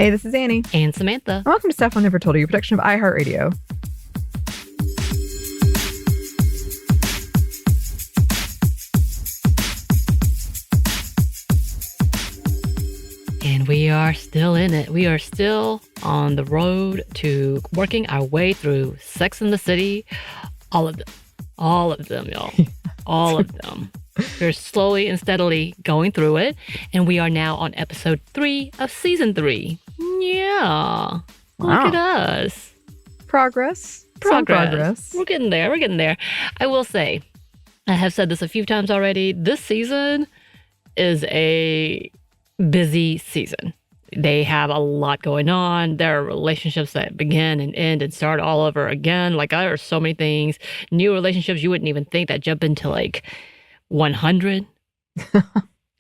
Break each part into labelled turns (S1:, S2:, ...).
S1: Hey, this is Anney.
S2: And Samantha.
S1: And welcome to Stuff I Never Told You, a production of iHeartRadio.
S2: And we are still in it. We are still on the road to working our way through Sex and the City. All of them. All of them, y'all. All of them. We're slowly and steadily going through it. And we are now on episode 3 of season 3. Yeah.
S1: Wow.
S2: Look at us.
S1: Progress. Some progress.
S2: We're getting there. We're getting there. I will say, I have said this a few times already. This season is a busy season. They have a lot going on. There are relationships that begin and end and start all over again. Like, there are so many things. New relationships you wouldn't even think that jump into like 100.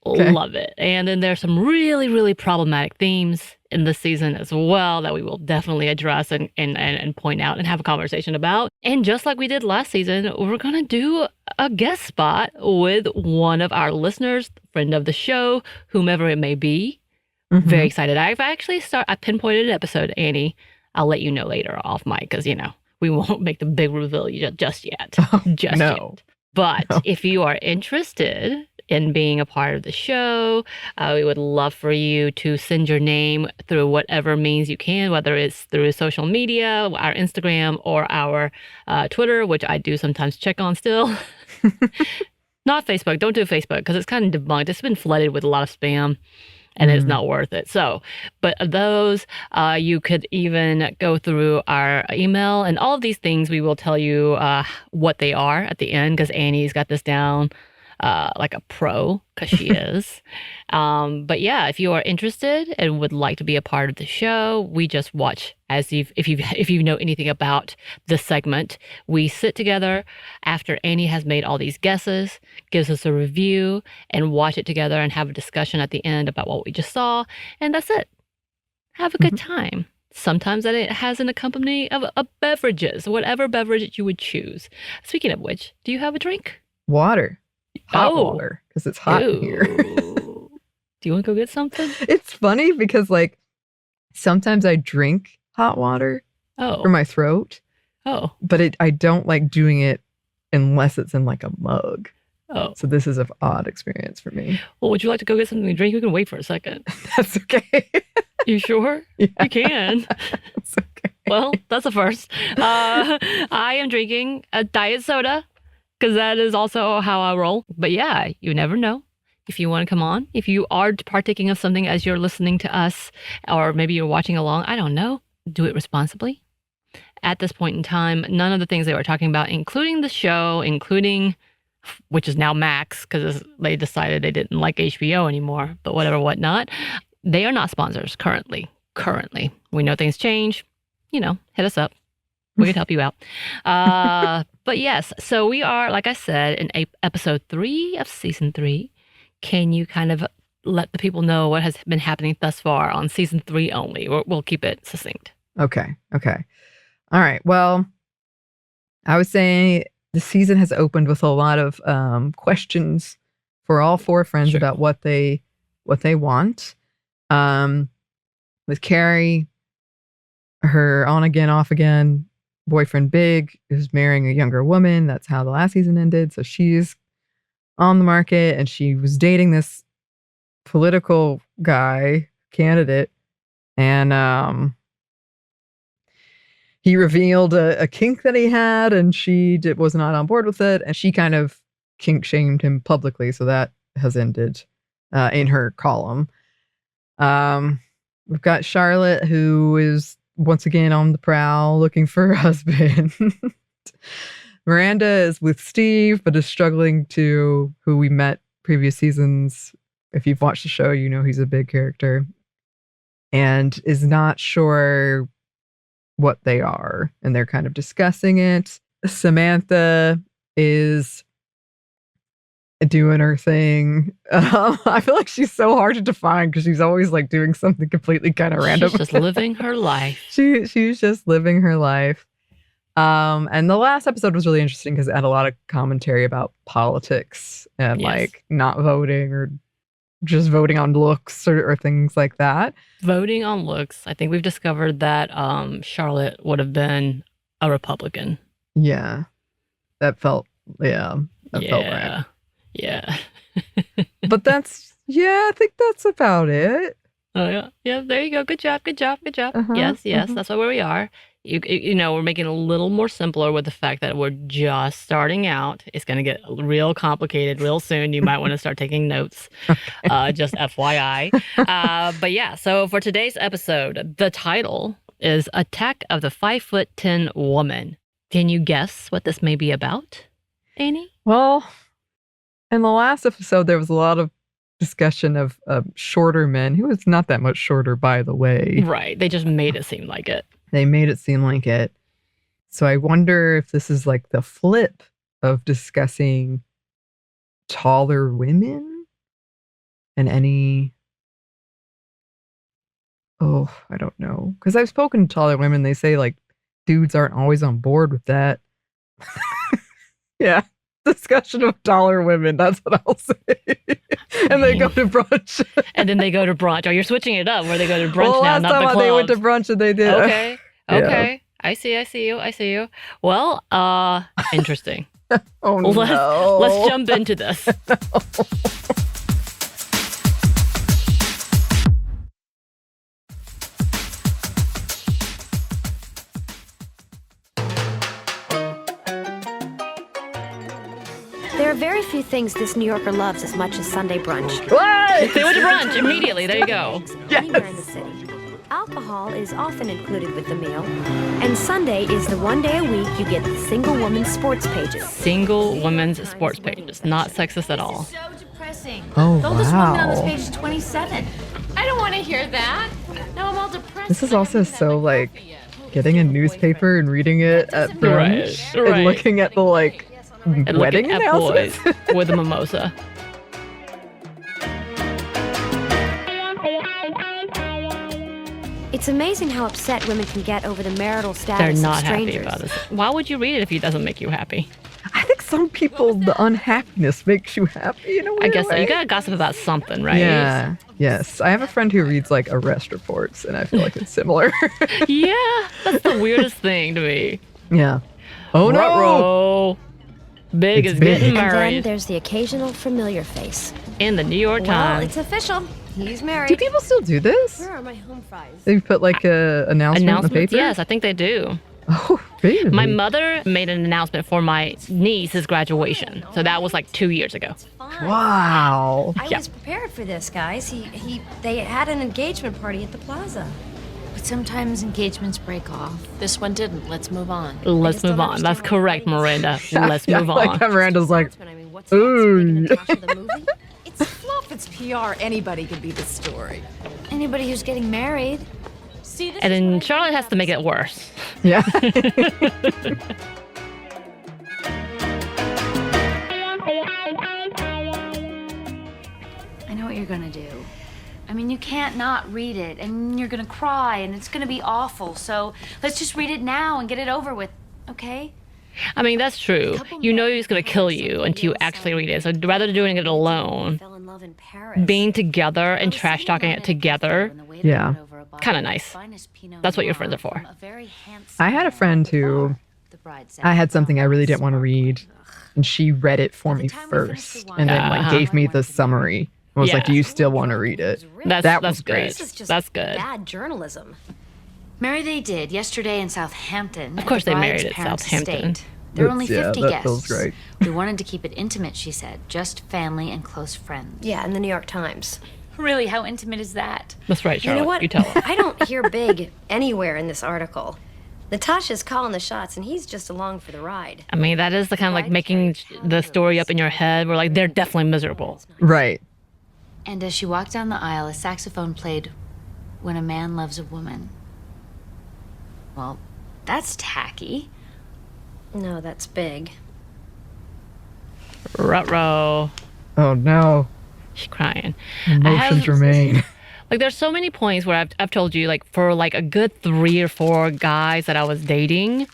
S2: Okay. Love it. And then there's some really, really problematic themes in this season as well that we will definitely address and point out and have a conversation about. And just like we did last season, we're going to do a guest spot with one of our listeners, friend of the show, whomever it may be. Mm-hmm. Very excited. I pinpointed an episode, Anney. I'll let you know later off mic because, we won't make the big reveal just yet. Just yet. But if you are interested in being a part of the show, we would love for you to send your name through whatever means you can, whether it's through social media, our Instagram, or our Twitter, which I do sometimes check on still. Not Facebook. Don't do Facebook because it's kind of debunked. It's been flooded with a lot of spam. And it's not worth it. So, but of those, you could even go through our email and all of these things. We will tell you what they are at the end because Anney's got this down like a pro because she is. But yeah, if you are interested and would like to be a part of the show, we just watch if you know anything about this segment, we sit together after Anney has made all these guesses, gives us a review, and watch it together and have a discussion at the end about what we just saw, and that's it. Have a good time. Sometimes that it has an accompaniment of beverages, whatever beverage you would choose. Speaking of which, do you have a drink?
S1: Water. Hot water, because it's hot in here.
S2: Do you want to go get something?
S1: It's funny because, like, sometimes I drink hot water for my throat. But I don't like doing it unless it's in, like, a mug. So this is an odd experience for me.
S2: Well, would you like to go get something to drink? You can wait for a second.
S1: That's okay.
S2: You sure? Yeah. You can.
S1: That's okay.
S2: Well, that's a first. I am drinking a diet soda. Because that is also how I roll. But yeah, you never know. If you want to come on, if you are partaking of something as you're listening to us, or maybe you're watching along, I don't know, do it responsibly. At this point in time, none of the things they were talking about, including the show, which is now Max, because they decided they didn't like HBO anymore, but whatever, whatnot. They are not sponsors currently. We know things change. Hit us up. We could help you out. But yes, so we are, like I said, in episode 3 of season 3. Can you kind of let the people know what has been happening thus far on season 3 only? We'll keep it succinct.
S1: Okay. All right. Well, I would say the season has opened with a lot of questions for all 4 friends about what they want. With Carrie, her on again, off again boyfriend Big is marrying a younger woman. That's how the last season ended. So she's on the market and she was dating this political candidate. And he revealed a kink that he had and she was not on board with it. And she kind of kink shamed him publicly. So that has ended in her column. We've got Charlotte, who is once again on the prowl looking for a husband. Miranda is with Steve, but is struggling who we met previous seasons. If you've watched the show, you know he's a big character. And is not sure what they are. And they're kind of discussing it. Samantha is doing her thing. I feel like she's so hard to define because she's always like doing something completely kind of random.
S2: She's just living her life.
S1: She's just living her life. And the last episode was really interesting because it had a lot of commentary about politics and like not voting or just voting on looks or things like that.
S2: Voting on looks. I think we've discovered that Charlotte would have been a Republican.
S1: Yeah. That felt right.
S2: Yeah.
S1: But I think that's about it.
S2: Oh, yeah. Yeah, there you go. Good job.
S1: Uh-huh,
S2: Yes,
S1: uh-huh.
S2: that's where we are. You know, we're making it a little more simpler with the fact that we're just starting out. It's going to get real complicated real soon. You might want to start taking notes, just FYI. But yeah, so for today's episode, the title is Attack of the 5'10" Woman. Can you guess what this may be about, Anney?
S1: Well, in the last episode, there was a lot of discussion of shorter men. He was not that much shorter, by the way.
S2: Right. They just made it seem like it.
S1: They made it seem like it. So I wonder if this is like the flip of discussing taller women and any... Oh, I don't know. Because I've spoken to taller women. They say like dudes aren't always on board with that. Yeah. Discussion of taller women. That's what I'll say. And they go to brunch.
S2: And then they go to brunch. Oh, you're switching it up where they go to brunch
S1: Well,
S2: now,
S1: last
S2: not the
S1: time
S2: clubs.
S1: they went to brunch and they did.
S2: Okay.
S1: Yeah.
S2: I see you. Well, interesting.
S1: Oh, no.
S2: Let's jump into this.
S3: There are very few things this New Yorker loves as much as Sunday brunch.
S1: What?
S2: They went to brunch immediately. There you go.
S3: Anywhere in the city. Alcohol is often included with the meal, and Sunday is the one day a week you get the single woman's sports pages.
S2: Single women's sports pages. Not sexist at all.
S4: So depressing.
S1: Oh,
S4: The oldest woman on this
S1: wow.
S4: page is 27. I don't want to hear that. Now I'm all depressed.
S1: This is also so like getting a newspaper and reading it at brunch
S2: Right.
S1: and looking at the like
S2: And
S1: wedding
S2: looking at
S1: announcements.
S2: boys with a mimosa.
S3: It's amazing how upset women can get over the marital
S2: They're
S3: status
S2: not
S3: of
S2: happy
S3: strangers.
S2: about this. Why would you read it if it doesn't make you happy?
S1: I think some people, the unhappiness makes you happy in a way.
S2: I guess so. You gotta gossip about something, right?
S1: Yeah. Yes. I have a friend who reads like arrest reports, and I feel like it's similar.
S2: Yeah, that's the weirdest thing to me.
S1: Yeah. Oh no.
S2: Ruh-roh. Big
S1: It's
S2: is
S1: big.
S2: getting
S3: And then
S2: married
S3: there's the occasional familiar face.
S2: in the New York
S3: Well,
S2: Times.
S3: it's official. He's
S1: Do
S3: married.
S1: people still do this?
S3: Where are my home fries?
S1: They put like a announcement in the
S2: Announcements?
S1: paper.
S2: Yes, I think they do.
S1: Oh, really?
S2: My mother made an announcement for my niece's graduation. So that was like 2 years ago.
S3: Fine.
S1: Wow.
S3: I was prepared for this, guys. They had an engagement party at the plaza.
S4: But sometimes engagements break off. This one didn't. Let's move on.
S2: Let's
S3: just don't
S2: move on.
S3: understand
S2: That's
S3: why
S2: correct,
S3: the party
S2: Miranda. Let's
S1: Yeah,
S2: move
S1: like
S2: on.
S1: how Miranda's like,
S3: I mean, what's next? Making
S1: ooh.
S3: Natasha the movie?
S5: It's fluff, it's PR. Anybody could be the story.
S3: Anybody who's getting married.
S4: See, this
S2: And
S4: is
S2: then
S4: what I
S2: Charlotte
S4: think
S2: has to make it worse.
S1: Yeah.
S4: I know what you're gonna do. I mean, you can't not read it, and you're gonna cry, and it's gonna be awful. So let's just read it now and get it over with, okay?
S2: I mean, that's true. You know he's going to kill you until you actually read it. So rather than doing it alone,
S3: Fell in love in Paris.
S2: being together and trash talking it together,
S1: Yeah.
S2: kinda nice. That's what your friends are for.
S1: I had a friend who I had something I really didn't want to read, and she read it for me first, and then like gave me the summary. And was like, "Do you still want to read it?" That
S2: that's
S1: was
S2: good.
S1: great.
S3: This is just
S2: That's good.
S3: bad journalism.
S4: Mary they did yesterday in Southampton.
S2: Of course
S4: at the
S2: they married
S4: bride's
S2: at
S4: parents'
S2: Southampton.
S4: estate. There were only
S1: That's-
S4: 50
S1: that
S4: guests.
S1: feels great.
S4: We wanted to keep it intimate, she said. Just family and close friends.
S3: Yeah, in the New York Times.
S4: Really, how intimate is that?
S2: That's right,
S3: You
S2: Charlotte.
S3: know what?
S2: You tell her.
S3: I don't hear big anywhere in this article. Natasha's calling the shots, and he's just along for the ride.
S2: I mean, that is the kind of like making the story up in your head where like they're definitely miserable.
S1: Right.
S4: And as she walked down the aisle, a saxophone played When a Man Loves a Woman. Well, that's tacky.
S3: No, that's big.
S2: Ruh-roh.
S1: Oh no.
S2: She's crying.
S1: Emotions remain.
S2: Like there's so many points where I've told you like for like a good 3 or 4 guys that I was dating,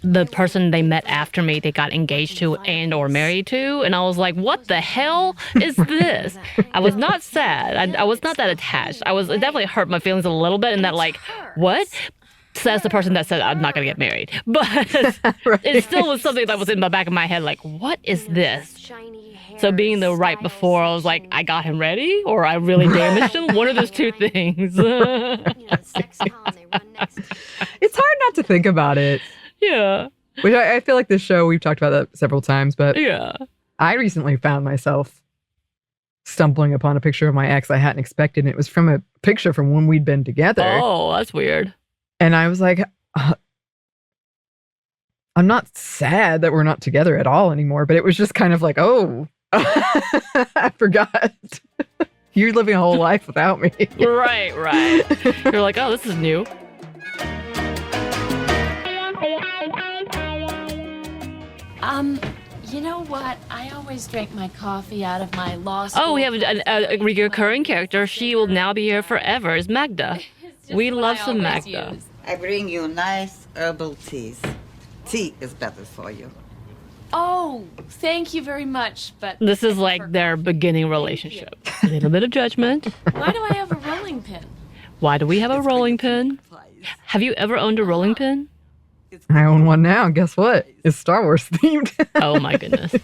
S2: the person they met after me, they got engaged to and or married to. And I was like, what the hell is this? I was not sad. I was not that attached. It definitely hurt my feelings a little bit in that, like, what? Says the person that said I'm not going to get married. But it still was something that was in the back of my head, like, what is this? So being the right before, I was like, I got him ready, or I really damaged him. One of those two things.
S1: It's hard not to think about it.
S2: Yeah.
S1: Which I feel like this show, we've talked about that several times, but
S2: Yeah.
S1: I recently found myself stumbling upon a picture of my ex I hadn't expected. And it was from a picture from when we'd been together.
S2: Oh, that's weird.
S1: And I was like, I'm not sad that we're not together at all anymore, but it was just kind of like, oh, I forgot. You're living a whole life without me.
S2: Right. You're like, oh, this is new.
S6: You know what? I always drink my coffee out of my law school.
S2: Oh, we have a recurring character. She will now be here forever. Is Magda. We love some Magda.
S7: I bring you nice herbal teas. Tea is better for you.
S6: Oh, thank you very much, but...
S2: This is like their beginning relationship. A little bit of judgment.
S6: Why do I have a rolling pin?
S2: Why do we have a rolling pin? Have you ever owned a rolling pin?
S1: I own one now. Guess what? It's Star Wars themed.
S2: Oh my goodness.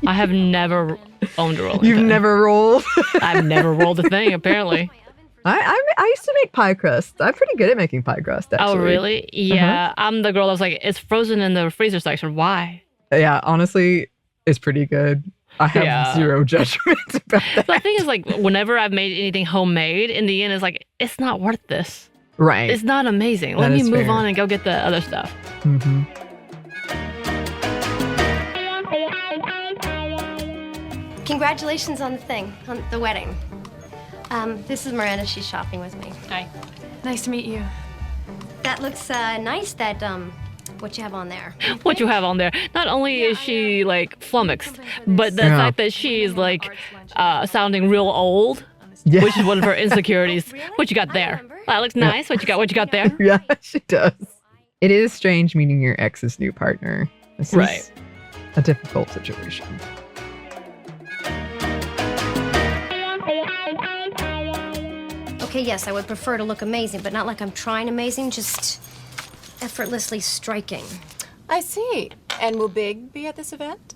S2: I have never owned a rolling pin.
S1: You've never rolled?
S2: I've never rolled a thing, apparently.
S1: I used to make pie crust. I'm pretty good at making pie crust, actually.
S2: Oh, really? Yeah. I'm the girl that was like, it's frozen in the freezer section. Why?
S1: Yeah, honestly, it's pretty good. I have zero judgment about that.
S2: The thing is, like, whenever I've made anything homemade, in the end, it's like, it's not worth this.
S1: Right.
S2: It's not amazing. Let me move on and go get the other stuff.
S1: Mm-hmm.
S8: Congratulations on the thing, on the wedding. This is Miranda. She's shopping with me.
S6: Hi. Nice to meet you.
S8: That looks nice, that, what you have on there.
S2: What you have on there. Not only is she, like, flummoxed, but the fact that she's, like, sounding real old, which is one of her insecurities. What you got there? That looks nice. What you got there?
S1: Yeah, she does. It is strange meeting your ex's new partner. This is a difficult situation.
S8: Okay, yes, I would prefer to look amazing, but not like I'm trying amazing, just effortlessly striking.
S5: I see. And will Big be at this event?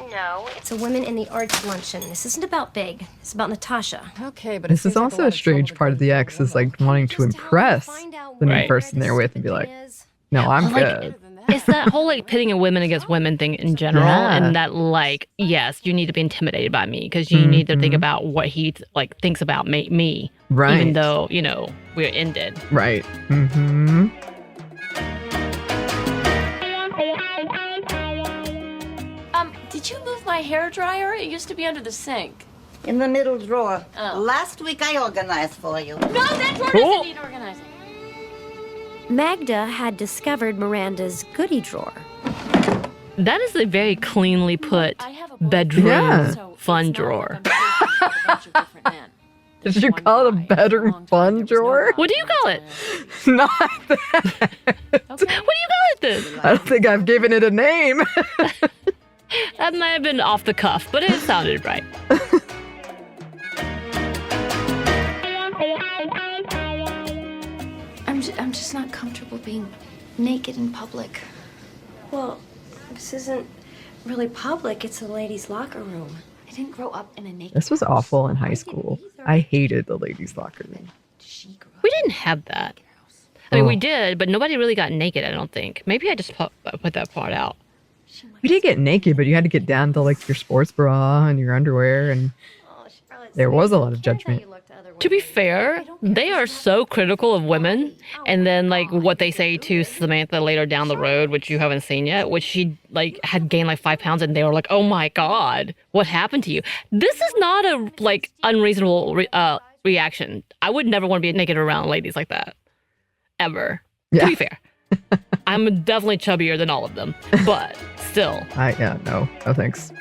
S8: No, it's a Women in the Arts luncheon. This isn't about Big. It's about Natasha.
S5: Okay, but
S1: This is also a strange part of the ex is like wanting to impress the new person they're with and be like, no, I'm good.
S2: It's that whole, like, pitting women against women thing in general.
S1: Yeah.
S2: And that, like, yes, you need to be intimidated by me because you need to think about what he, like, thinks about me.
S1: Right.
S2: Even though, you know, we're ended.
S1: Right. Mm-hmm.
S6: Did you move my hairdryer? It used to be under the sink.
S7: In the middle drawer.
S6: Oh.
S7: Last week I organized for you.
S6: No, that drawer doesn't need organizing.
S3: Magda had discovered Miranda's goodie drawer.
S2: That is a very cleanly put bedroom fun drawer.
S1: Did you call it a bedroom fun drawer?
S2: What do you call it?
S1: Not that.
S2: What do you call it then?
S1: I don't think I've given it a name.
S2: That might have been off the cuff, but it sounded right.
S6: I'm just not comfortable being naked in public.
S8: Well, this isn't really public. It's a ladies' locker room.
S6: I didn't grow up in a naked
S1: This was awful in high school. I hated the ladies' locker room.
S2: We didn't have that. I mean, we did, but nobody really got naked, I don't think. Maybe I just put that part out.
S1: We did get naked, but you had to get down to like your sports bra and your underwear, and there was a lot of judgment.
S2: To be fair, they are so critical of women, and then like what they say to Samantha later down the road, which you haven't seen yet, which she like had gained like 5 pounds, and they were like, "Oh my God, what happened to you?" This is not a like unreasonable reaction. I would never want to be naked around ladies like that, ever.
S1: Yeah.
S2: To be fair, I'm definitely chubbier than all of them, but still.
S1: No thanks.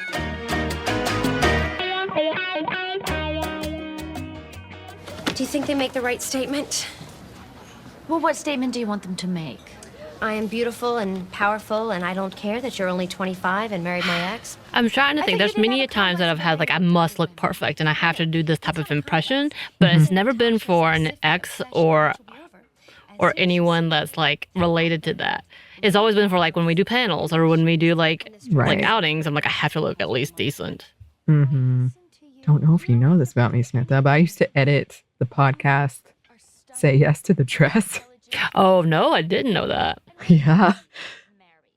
S8: Do you think they make the right statement?
S4: Well, what statement do you want them to make?
S8: I am beautiful and powerful, and I don't care that you're only 25 and married my ex?
S2: I'm trying to think. There's many times that I've had like I must look perfect and I have to do this type of impression, but it's never been for an ex or anyone that's like related to that. It's always been for like when we do panels or when we do like outings. I'm like I have to look at least decent.
S1: Mm-hmm. Don't know if you know this about me, Samantha, but I used to edit the podcast Say Yes to the Dress.
S2: Oh no, I didn't know that.
S1: Yeah.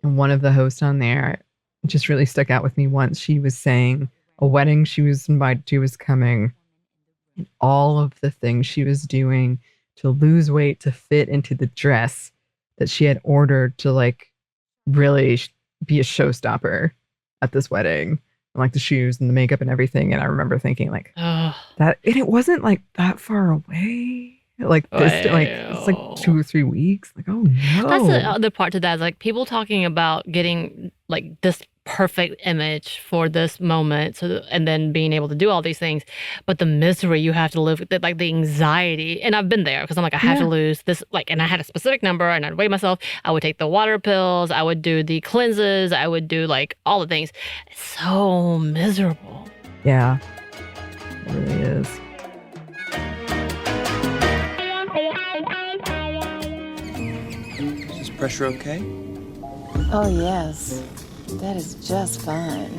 S1: And one of the hosts on there just really stuck out with me once. She was saying a wedding she was invited to was coming, and all of the things she was doing to lose weight to fit into the dress that she had ordered to like really be a showstopper at this wedding. And like the shoes and the makeup and everything. And I remember thinking like that, and it wasn't like that far away. Like this, like it's like 2 or 3 weeks. Like, oh no.
S2: That's the other part to that. Is like people talking about getting like this perfect image for this moment, and then being able to do all these things, but the misery you have to live with, like the anxiety. And I've been there because I'm like, I have to lose this, like, and I had a specific number, and I'd weigh myself. I would take the water pills, I would do the cleanses, I would do like all the things. It's so miserable.
S1: Yeah, it really is.
S9: Is pressure okay?
S10: Oh, yes. That is just fine.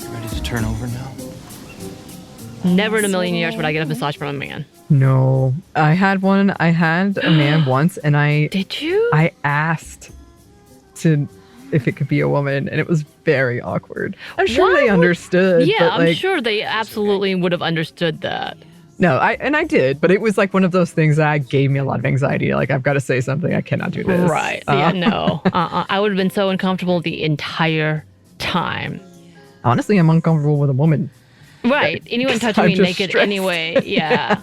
S9: Ready to turn over now?
S2: Never in a million years would I get a massage from a man.
S1: No, I had a man once, and
S2: Did you?
S1: I asked if it could be a woman, and it was very awkward. I'm sure they understood.
S2: Yeah,
S1: but
S2: I'm sure they absolutely would have understood that.
S1: No, I did, but it was like one of those things that gave me a lot of anxiety. Like, I've got to say something. I cannot do this.
S2: Right. Yeah, no. I would have been so uncomfortable the entire time.
S1: Honestly, I'm uncomfortable with a woman.
S2: Right. Anyone touching me naked
S1: stressed.
S2: anyway. Yeah.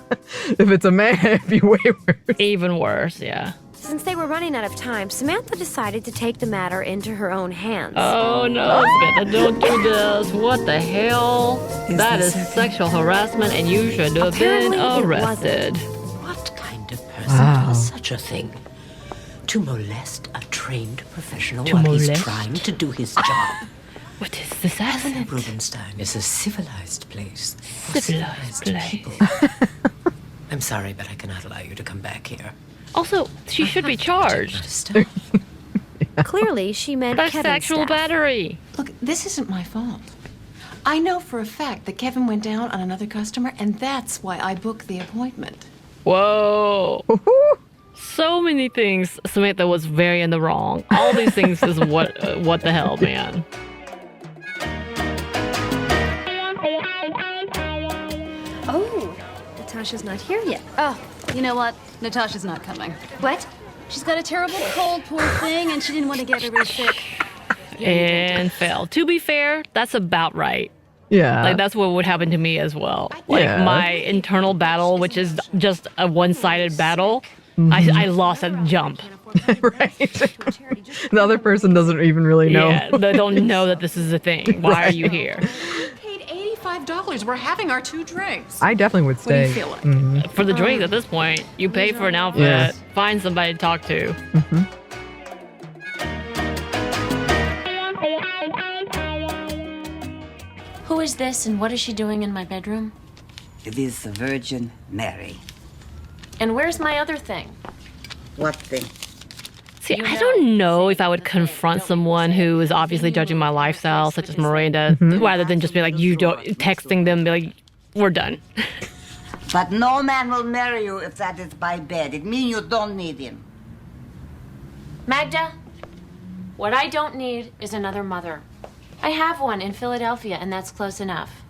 S1: If it's a man, it'd be way worse.
S2: Even worse, yeah.
S3: Since they were running out of time, Samantha decided to take the matter into her own hands.
S2: Oh no, Samantha, don't do this. What the hell? That is sexual harassment, and you should have been arrested.
S11: What kind of person does such a thing? To molest a trained professional while he's trying to do his job.
S2: What is this happening?
S11: Rubenstein is a civilized place.
S2: Civilized place.
S11: People. I'm sorry, but I cannot allow you to come back here.
S2: Also, she should be charged.
S3: Clearly, she meant
S2: That's
S3: Kevin's
S2: sexual
S3: staff.
S2: battery.
S5: Look, this isn't my fault. I know for a fact that Kevin went down on another customer, and that's why I booked the appointment.
S2: Whoa. So many things. Samantha was very in the wrong. All these things is what the hell, man.
S8: Oh, Natasha's not here yet.
S12: Oh, you know what? Natasha's not coming.
S8: What?
S12: She's got a terrible cold, poor thing, and she didn't want to get everybody sick.
S2: And fell. To be fair, that's about right.
S1: Yeah.
S2: Like, that's what would happen to me as well. Like, my internal battle, which is just a one-sided battle, I lost a jump.
S1: Right. The other person doesn't even really know.
S2: Yeah, they don't know that this is a thing. Why are you here?
S5: Paid $85. We're having our 2 drinks.
S1: I definitely would stay.
S5: What do you feel like?
S2: For the drink at this point, you pay for an outfit,
S1: Yeah.
S2: find somebody to talk to.
S4: Who is this and what is she doing in my bedroom?
S7: It is the Virgin Mary.
S4: And where's my other thing?
S7: What thing?
S2: See, I don't know if I would confront someone who is obviously judging my lifestyle, such as Miranda, rather than just be like, texting them, be like, we're done.
S7: But no man will marry you if that is by bed. It means you don't need him.
S4: Magda, what I don't need is another mother. I have one in Philadelphia, and that's close enough.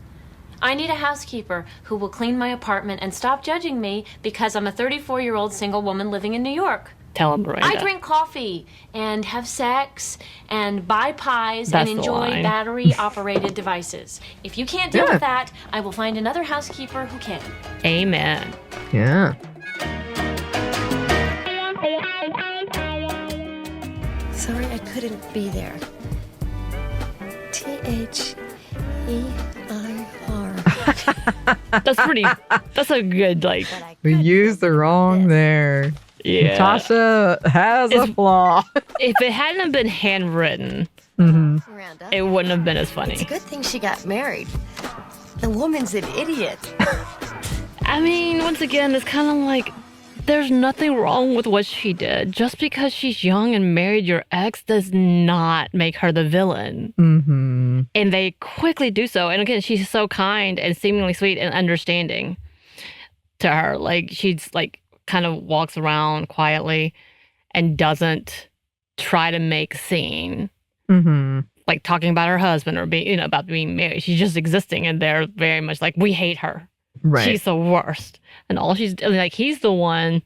S4: I need a housekeeper who will clean my apartment and stop judging me because I'm a 34-year-old single woman living in New York.
S2: Tell him, Miranda.
S4: I drink coffee and have sex and buy pies
S2: That's
S4: and
S2: the
S4: enjoy
S2: line.
S4: battery-operated devices. If you can't deal with that, I will find another housekeeper who can.
S2: Amen.
S1: Yeah.
S8: Sorry I couldn't be there. T-H-E-I-R.
S2: That's a good, like...
S1: We used the wrong there.
S2: Yeah.
S1: Natasha has a flaw.
S2: If it hadn't been handwritten,
S8: Miranda,
S2: it wouldn't have been as funny.
S8: it's a good thing she got married. The woman's an idiot.
S2: I mean, once again, it's kind of like there's nothing wrong with what she did. Just because she's young and married your ex does not make her the villain. And they quickly do so. And again, she's so kind and seemingly sweet and understanding to her. Like, she's like kind of walks around quietly and doesn't try to make a scene. Like talking about her husband or being, about being married. She's just existing, and they're very much like, we hate her.
S1: Right.
S2: She's the worst. And all she's like, he's the one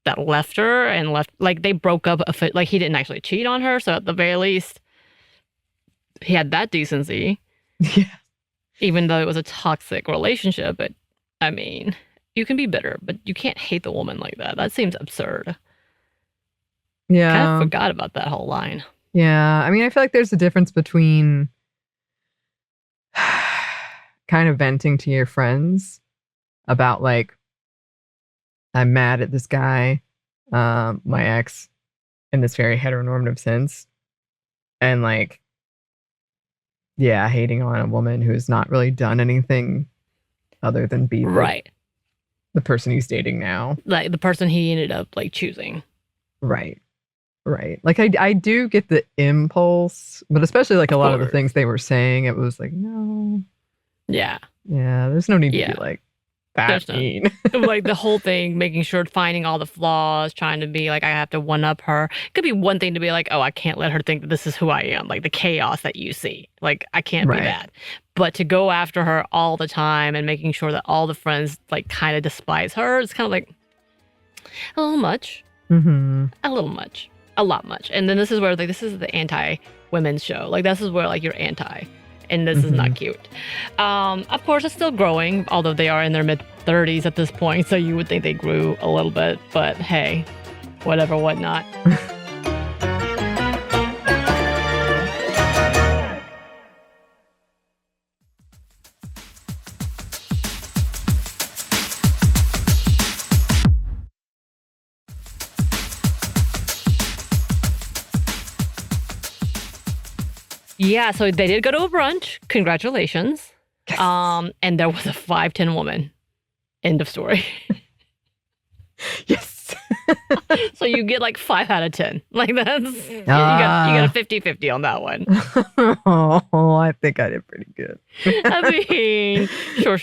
S2: that left her and left, like, they broke up. Like, he didn't actually cheat on her. So at the very least, he had that decency.
S1: Yeah.
S2: Even though it was a toxic relationship. But I mean, you can be bitter, but you can't hate the woman like that. That seems absurd.
S1: Yeah.
S2: Kind of forgot about that whole line.
S1: Yeah. I mean, I feel like there's a difference between kind of venting to your friends about, like, I'm mad at this guy, my ex, in this very heteronormative sense. And, like, yeah, hating on a woman who's not really done anything other than be the person he's dating now.
S2: Like, the person he ended up, like, choosing.
S1: Right. Like, I do get the impulse, but especially, like, a lot of the things they were saying, it was like, no.
S2: Yeah.
S1: Yeah, there's no need to be, like, that mean.
S2: Like, the whole thing, making sure, finding all the flaws, trying to be like, I have to one-up her. It could be one thing to be like, oh, I can't let her think that this is who I am. Like, the chaos that you see. Like, I can't be that. But to go after her all the time and making sure that all the friends, like, kind of despise her, it's kind of like a little much. A little much. A lot much. And then this is where, like, this is the anti-women's show. Like, this is where, like, you're anti. And this is not cute. Of course, it's still growing, although they are in their mid-30s at this point, so you would think they grew a little bit. But hey, whatever, whatnot. Yeah, so they did go to a brunch. Congratulations. Yes. And there was a 5'10" woman. End of story.
S1: Yes.
S2: So you get like 5 out of 10. Like, that's you got a 50-50 on that one.
S1: Oh, I think I did pretty good.
S2: I mean, sure.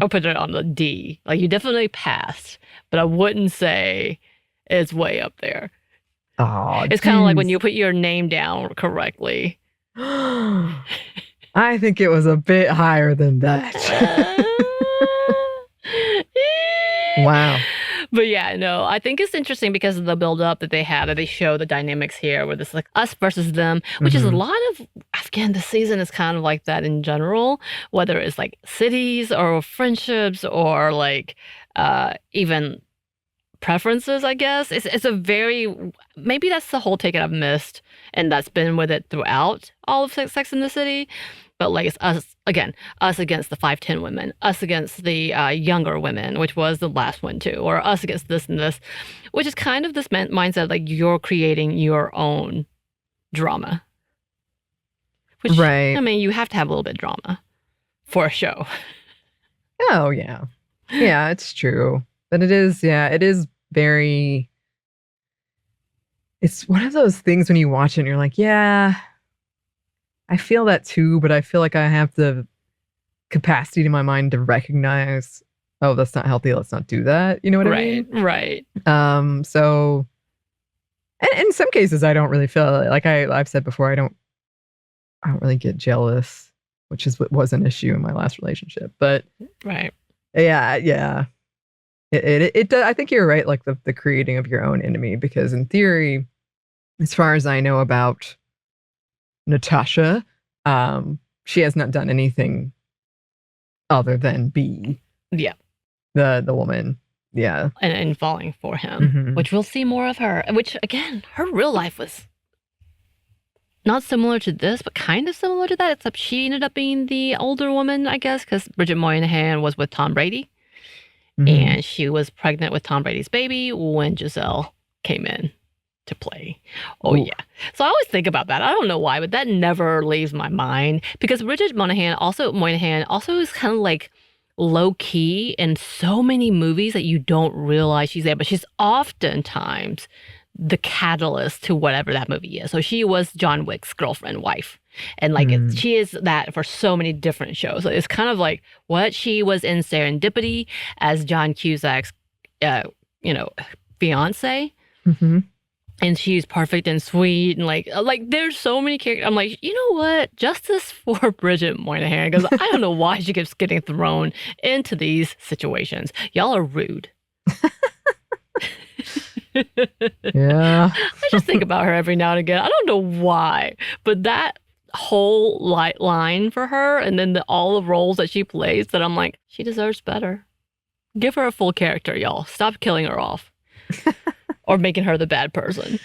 S2: I'll put it on the D. Like, you definitely passed, but I wouldn't say it's way up there.
S1: Oh,
S2: it's kind of like when you put your name down correctly.
S1: I think it was a bit higher than that. Wow.
S2: But yeah, no, I think it's interesting because of the build-up that they have, that they show the dynamics here with this, like, us versus them, which is a lot of, again, the season is kind of like that in general, whether it's like cities or friendships or like even preferences, I guess. It's a very, maybe that's the whole take I've missed, and that's been with it throughout all of Sex in the City. But like, it's us against the 5'10" women, us against the younger women, which was the last one too, or us against this and this, which is kind of this mindset, like, you're creating your own drama. Which, I mean, you have to have a little bit of drama for a show.
S1: Oh, yeah. Yeah, it's true. But it is very, it's one of those things when you watch it and you're like, yeah, I feel that too, but I feel like I have the capacity in my mind to recognize, oh, that's not healthy, let's not do that. You know what I mean?
S2: Right.
S1: So, and in some cases, I don't really feel like I've said before, I don't really get jealous, which is what was an issue in my last relationship. But yeah. It does. I think you're right. Like the creating of your own enemy, because in theory, as far as I know about Natasha, she has not done anything other than be the woman. Yeah.
S2: And falling for him, which we'll see more of her, which again, her real life was not similar to this, but kind of similar to that, except she ended up being the older woman, I guess, because Bridget Moynihan was with Tom Brady. And she was pregnant with Tom Brady's baby when Giselle came in to play. Oh, yeah. So I always think about that. I don't know why, but that never leaves my mind. Because Bridget Moynahan also is kind of like low-key in so many movies that you don't realize she's there. But she's oftentimes the catalyst to whatever that movie is. So she was John Wick's girlfriend, wife. And like she is that for so many different shows. So it's kind of like what she was in Serendipity as John Cusack's, fiance. And she's perfect and sweet. And like there's so many characters. I'm like, you know what? Justice for Bridget Moynahan. Because I don't know why she keeps getting thrown into these situations. Y'all are rude.
S1: Yeah.
S2: I just think about her every now and again. I don't know why. But that whole line for her and then all the roles that she plays that I'm like, she deserves better. Give her a full character, y'all. Stop killing her off or making her the bad person.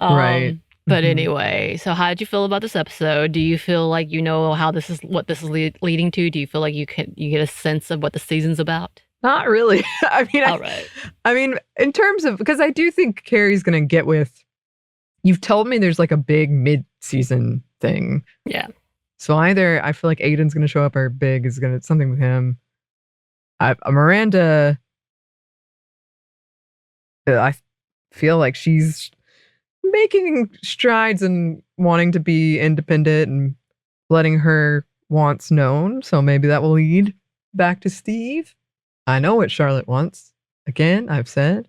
S1: Right.
S2: But anyway, so how did you feel about this episode? Do you feel like you know what this is leading to? Do you feel like you get a sense of what the season's about?
S1: Not really. I mean,
S2: all right.
S1: I mean, in terms of, because I do think Carrie's going to get with, you've told me there's like a big mid-season thing.
S2: Yeah.
S1: So either I feel like Aiden's going to show up or Big is going to, something with him. Miranda, I feel like she's making strides and wanting to be independent and letting her wants known. So maybe that will lead back to Steve. I know what Charlotte wants. Again, I've said,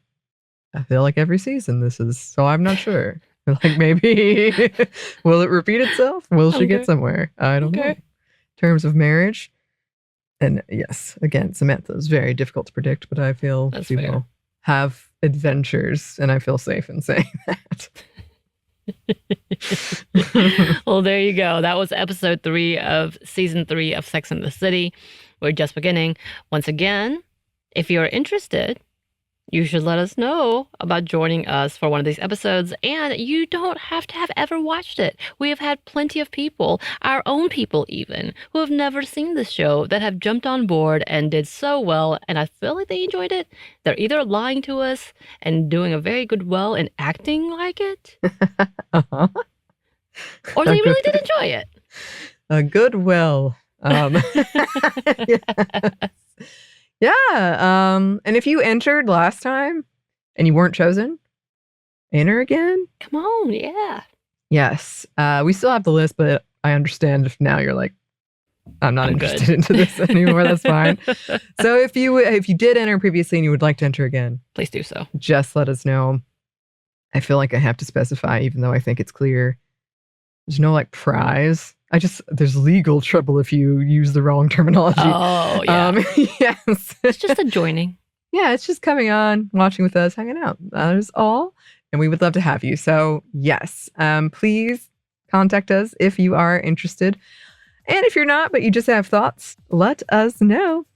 S1: I feel like every season this is, so I'm not sure. Like maybe, will it repeat itself? Will she get somewhere? I don't know. In terms of marriage. And yes, again, Samantha is very difficult to predict, but I feel she will have adventures and I feel safe in saying that.
S2: Well, there you go. That was episode 3 of season 3 of Sex and the City. We're just beginning. Once again, if you're interested, you should let us know about joining us for one of these episodes. And you don't have to have ever watched it. We have had plenty of people, our own people even, who have never seen this show that have jumped on board and did so well. And I feel like they enjoyed it. They're either lying to us and doing a very good in acting like it. Or they really did enjoy it.
S1: A good will. Yes. Yeah. And if you entered last time and you weren't chosen, enter again.
S2: Come on. Yeah.
S1: Yes. We still have the list, but I understand if now you're like, I'm not interested into this anymore. That's fine. So if you did enter previously and you would like to enter again,
S2: please do so.
S1: Just let us know. I feel like I have to specify, even though I think it's clear. There's no like prize. There's legal trouble if you use the wrong terminology.
S2: Oh, yeah.
S1: Yes.
S2: It's just a joining.
S1: Yeah, it's just coming on, watching with us, hanging out. That is all. And we would love to have you. So, yes, please contact us if you are interested. And if you're not, but you just have thoughts, let us know.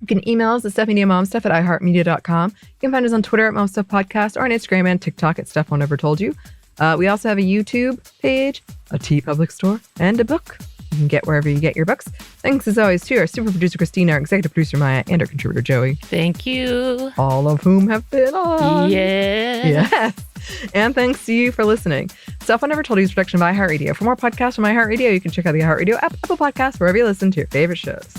S1: You can email us at stuffmediamomstuff@iheartmedia.com. You can find us on Twitter at momstuffpodcast or on Instagram and TikTok at Stuff One Never Told You. We also have a YouTube page, a TeePublic store, and a book. You can get wherever you get your books. Thanks as always to our super producer Christina, our executive producer Maya, and our contributor Joey.
S2: Thank you.
S1: All of whom have been on.
S2: Yes.
S1: And thanks to you for listening. Stuff I Never Told You is a production by iHeartRadio. For more podcasts from iHeartRadio, you can check out the iHeartRadio app, Apple Podcasts, wherever you listen to your favorite shows.